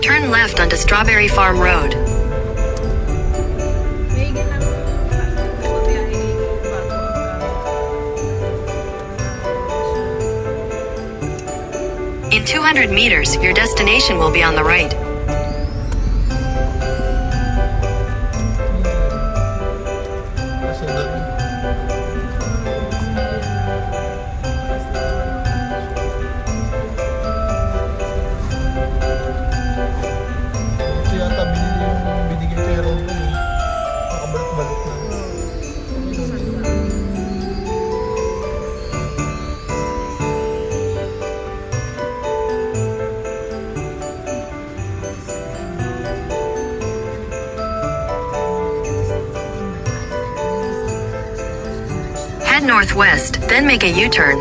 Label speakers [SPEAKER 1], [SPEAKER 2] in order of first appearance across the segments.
[SPEAKER 1] Turn left onto Strawberry Farm Road. In 200 meters, your destination will be on the right. Head northwest, then make a U-turn.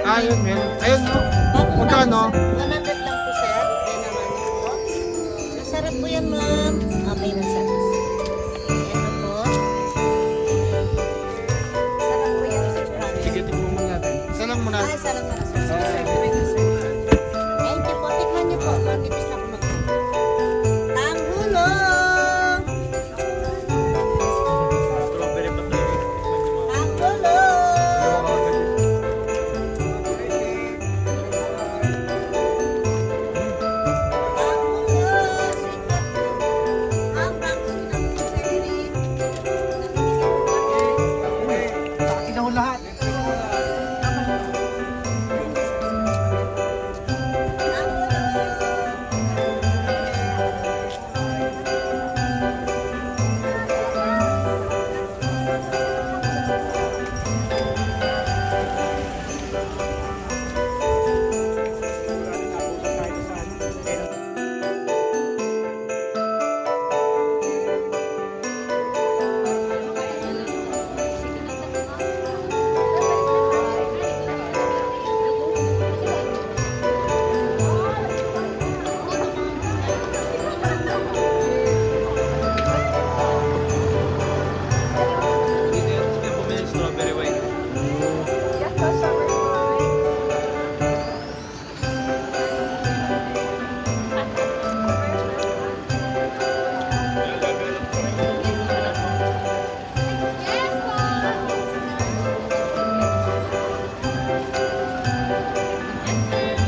[SPEAKER 2] Ayun, meron. Ayun, no? Magkano?
[SPEAKER 3] 100 lang po, sir. Yan naman po. Masarap po yan, ma'am. Okay na, sir. Ito po. Sarap po yan, sir.
[SPEAKER 2] Sige, tignan mo natin. Isa lang muna.
[SPEAKER 3] Isa lang muna, sir. Sige, sir. Try na, sir. Thank you po. Tikman niyo po. Manipis na po mag- Tanggulo! Tanggulo!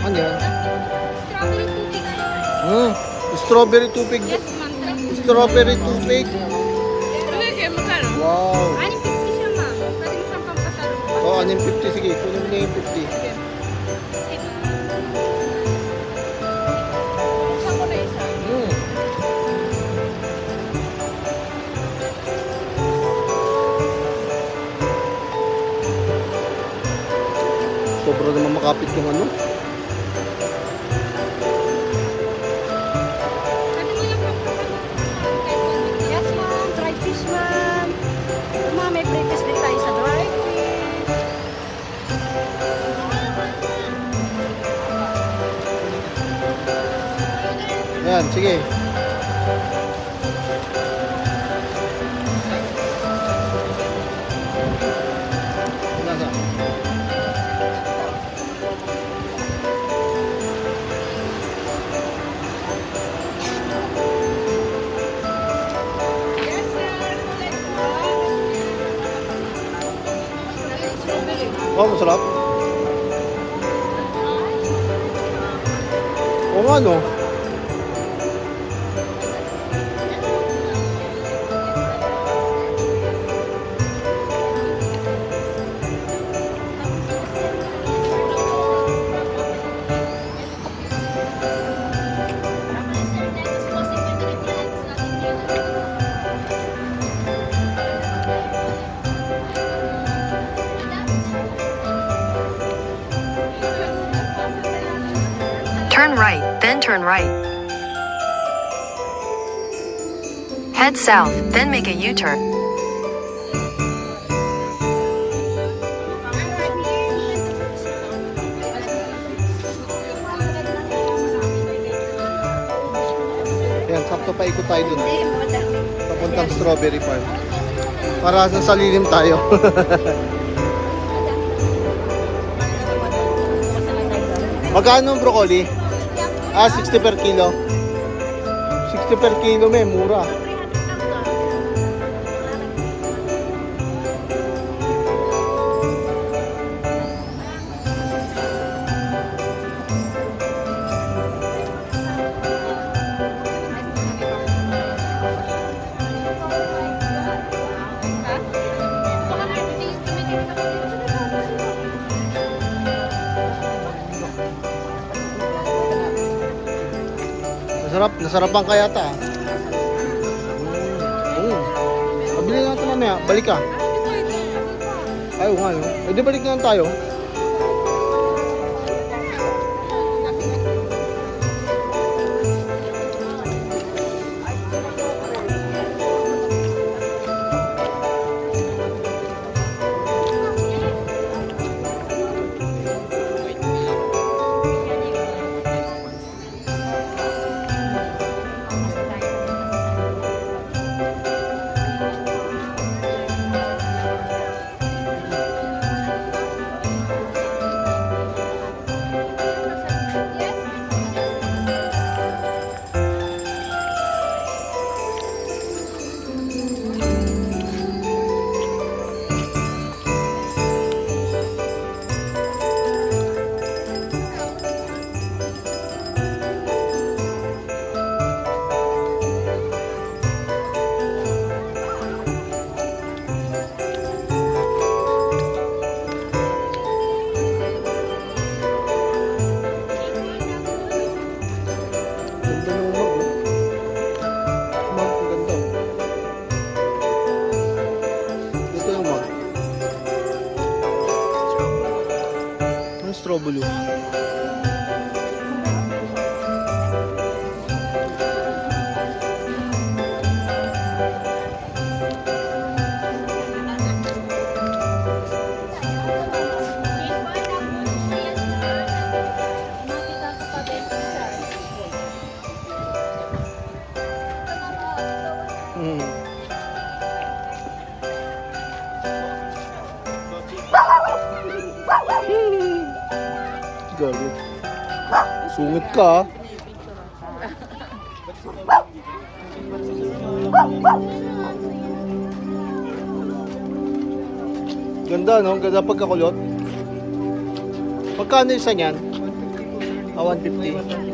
[SPEAKER 2] Ano yan? Strawberry tubig.
[SPEAKER 4] Yes, ma'am.
[SPEAKER 2] Strawberry tubig.
[SPEAKER 4] Strawberry kayo, magkano?
[SPEAKER 2] Wow.
[SPEAKER 4] 6.50 siya, ma'am. Pwede mo siyang pampasalubong.
[SPEAKER 2] Oh, ano yung 50? Sige, kunin mo na yung 50.
[SPEAKER 4] Buksan ko na isa.
[SPEAKER 2] Sobra naman makapit yung ano.
[SPEAKER 4] Pwede mo yung pampasalubong. Yes, ma'am. Dry fish, ma'am. Ma'am, may breakfast din tayo sa dry fish.
[SPEAKER 2] Ayan, sige. Lasa. Oh, masarap. Oo nga, no?
[SPEAKER 1] Turn right, then turn right. Head south, then make a U-turn.
[SPEAKER 2] Yan, sakto pa ikot tayo dun. Papuntang Strawberry Farm. Para sa lilim tayo. Magkano ang broccoli? 60 per kilo. 60 per kilo, may mura. Nasarapan kaya ta. Pabili na ito mamaya. Balik ka. Ayaw nga, no? Eh, di balik na lang tayo. Strawberry. Galit. Sungit ka. Ganda, no? Ganda pagkakulot. Magkano isa niyan? 150.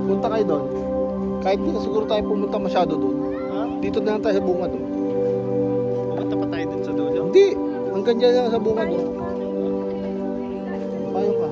[SPEAKER 2] Punta kayo doon. Kahit di na siguro tayo pumunta masyado doon. Dito na lang tayo sa bunga doon.
[SPEAKER 5] Pumunta pa tayo dun sa dulo?
[SPEAKER 2] Hindi. Hanggang dyan lang sa bungad. Oh. Payo ka.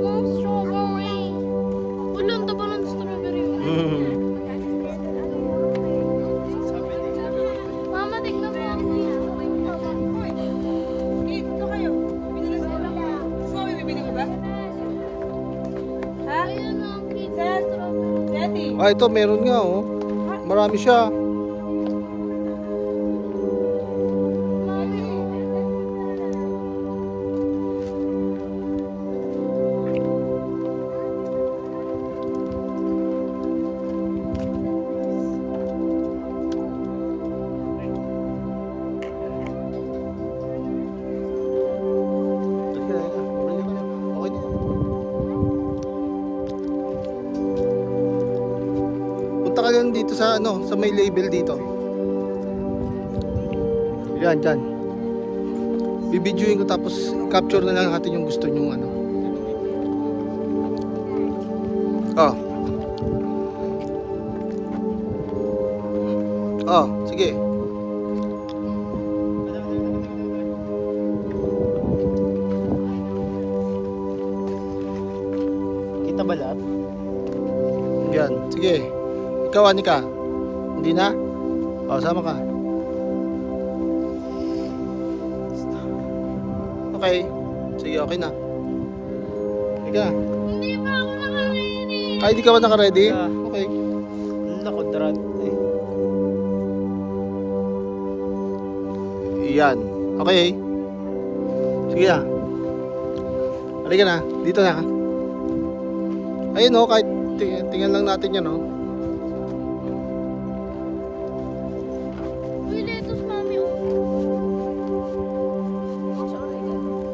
[SPEAKER 4] Mom, strawberry. Ulan, taba ng strawberry. Mama, tignan mo ako.
[SPEAKER 3] Ito kayo. Binili sa Gusto mo bibili mo ba? Ha?
[SPEAKER 4] Ayun ang kids.
[SPEAKER 3] Daddy.
[SPEAKER 2] Ah, ito meron nga oh. Marami siya. Okay na. Punta ka lang dito sa ano, sa may label dito. Yan, dyan. Bibidyoin ko tapos capture na lang natin yung gusto nyong ano. Oh. Oh, sige.
[SPEAKER 5] Kita ba lahat?
[SPEAKER 2] Yan, sige. Ikaw, Anika. Hindi na? O, sama ka. Okay. Sige, okay na. Halika.
[SPEAKER 4] Hindi pa ako nakaready.
[SPEAKER 2] Kahit di ka ba naka-ready?
[SPEAKER 5] Yeah.
[SPEAKER 2] Okay.
[SPEAKER 5] Nako, drag.
[SPEAKER 2] Yan. Okay. Sige na. Halika na. Dito na. Ayun o, kahit tingnan lang natin yan o.
[SPEAKER 4] Uy, lettuce, mami.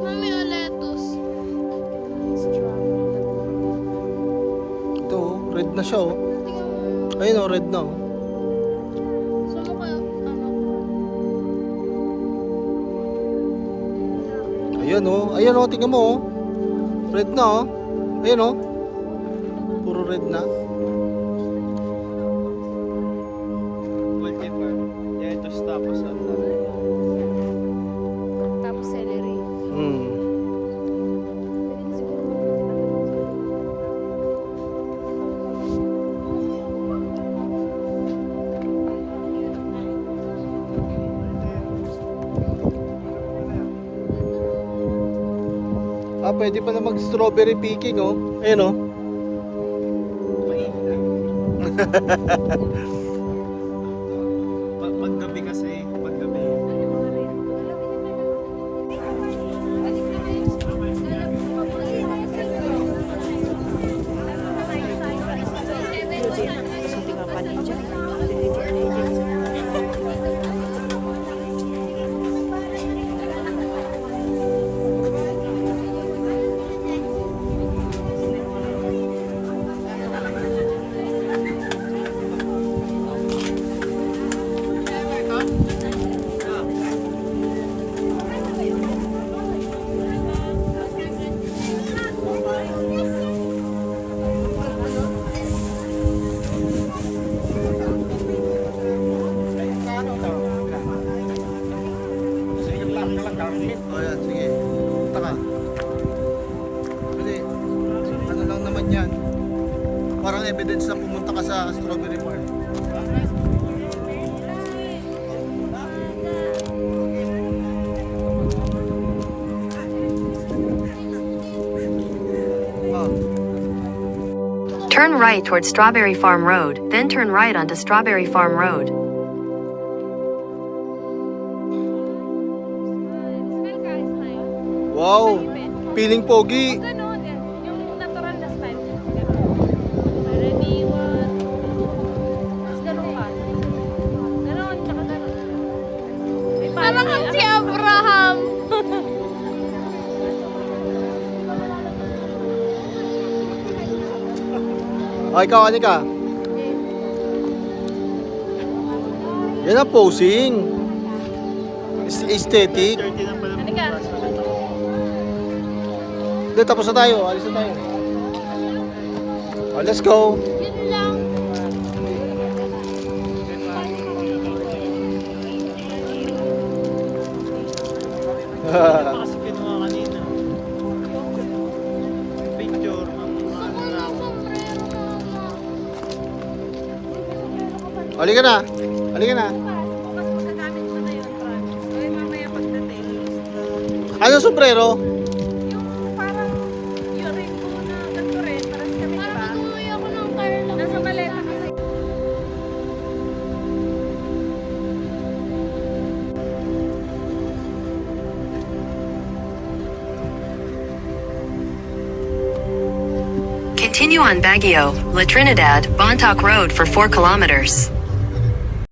[SPEAKER 4] Mami, lettuce.
[SPEAKER 2] Ito o, red na siya o.
[SPEAKER 4] Tingnan mo.
[SPEAKER 2] Ayun o, red na o.
[SPEAKER 4] Saan mo kayo?
[SPEAKER 2] Ayun o, ayun o, tingnan mo o. Red na o. Ayun o. Puro red na.
[SPEAKER 5] Wallpaper. Yeah, ito tapos ano.
[SPEAKER 4] Tapos celery.
[SPEAKER 2] Hmm. Ah, pwede pa na mag-strawberry picking oh. Ayun oh.
[SPEAKER 5] Paggabi kasi, paggabi.
[SPEAKER 2] Oh, yan, sige. Punta ka. Kasi, ano lang naman yan. Parang evidence na pumunta ka sa strawberry farm. Ah,
[SPEAKER 1] Turn right toward Strawberry Farm Road, then turn right onto Strawberry Farm Road.
[SPEAKER 4] Smell ka, smile.
[SPEAKER 2] wow! Feeling pogi.
[SPEAKER 4] Ganon, yung natural na smile. Ready, one. Tapos ganon ka. Ganon, tsaka ganon. Parang kang si Abraham.
[SPEAKER 2] Oh, ikaw, Anika. Yan ang posing. Aesthetic.
[SPEAKER 5] 30 lang pala
[SPEAKER 4] Halika.
[SPEAKER 5] bukas.
[SPEAKER 2] Hindi, tapos na tayo. Alis na tayo. Oh, let's go.
[SPEAKER 4] Yun lang.
[SPEAKER 5] Kasi kinuha kanina. Picture ng ano na ako.
[SPEAKER 2] Halika na. Halika na.
[SPEAKER 4] Bukas magagamit ko na yun, promise. Kaya mamaya pagdating.
[SPEAKER 2] Ano sombrero?
[SPEAKER 4] Yung parang yung rainbow na ganito rin. Parang kami, di ba? Ako ng car lang. Nasa maleta kasi.
[SPEAKER 1] Continue on Baguio, La Trinidad, Bontoc Road for 4 kilometers.